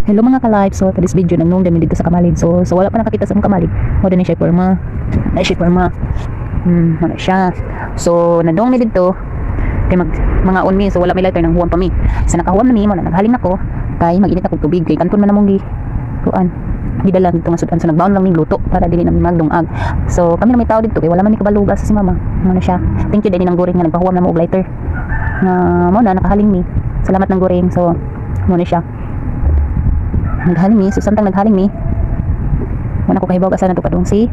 Hello mga ka-live, so for this video nagnoong dami dito sa Kamalig. So wala pa nakakita sa akong Kamalig. Mo din siya porma. Na siya porma. Ano siya. So nadong mi dito kay mga on mi, so wala may lighter nang huwam pa mi. Sa nakahuwam na mi mo na naghaling ako kay mag-init ako tubig kay kanton man namong gi kuan. Gidala dito nga sudan, so nagbaon lang mi luto para dili na magdungag. So kami na may tao dito kay wala man ni kabaluga sa si mama. Ano siya. Thank you din nang goring nga nagpahuwam na mo og lighter. Na mo na nakahaling mi. Salamat ng goring. So mo na siya. Naghaling mi, so samtang naghaling mi muna ko kahibaw ka sana ito kadong si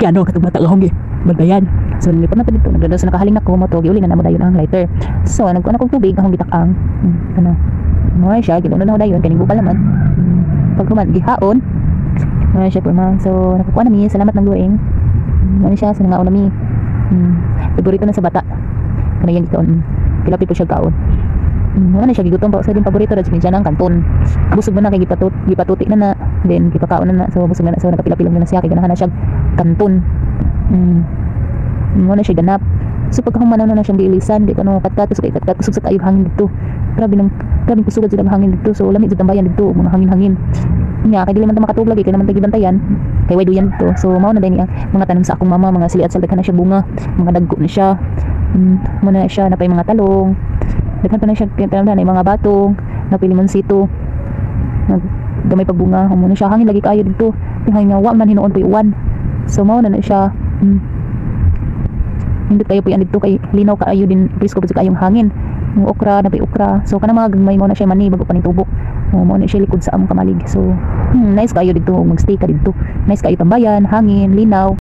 kano katong bata lahong bandayan. So nilipon na to dito, nagdado sa nakahaling na ko mo to giuli na namo dayon ang lighter. So nagkuan akong tubig akong gitakang ano mo siya ginuno na dayon kaning bukal naman pag kuman gihaon mo siya porma. So nakukuha na mi, salamat ng goring mo siya sa nangaon na mi. Paborito na sa bata kanayan dito pilapit po siya kaon. Wala na siya gigutom pa sa din paborito ra siya nang kanton. Busog na kay gipatuti na then gipakaon na so busog na so nakapila-pila na siya kay ganahan na siya kanton. Wala siya ganap. So pagkahuman na siyang giilisan di ko no katkat so kay katkat kusog sa kayo hangin dito. Grabe kusog sa hangin dito. So lamig sa tambayan dito mga hangin-hangin. Nya kay dili man ta makatublag kay naman tagibantayan. Kay way duyan dito. So mao na din ang mga tanom sa akong mama, mga sili at saldakan na siya bunga, mga dagko na siya. Muna na siya napay mga talong. Daghan pa na siya tinamdan ay mga batong napili monsito gamay pagbunga mo na siya hangin lagi kayo dito yung hangin nga wa man hinuon po uwan. So mao na siya hindi kayo po yan dito kay linaw kaayo din presko po kayong hangin yung okra napay okra. So kana mga gagmay mo na siya mani bago pa ni tubo mo na siya likod sa among Kamalig. So nice kayo dito magstay ka dito, nice kayo tambayan hangin linaw.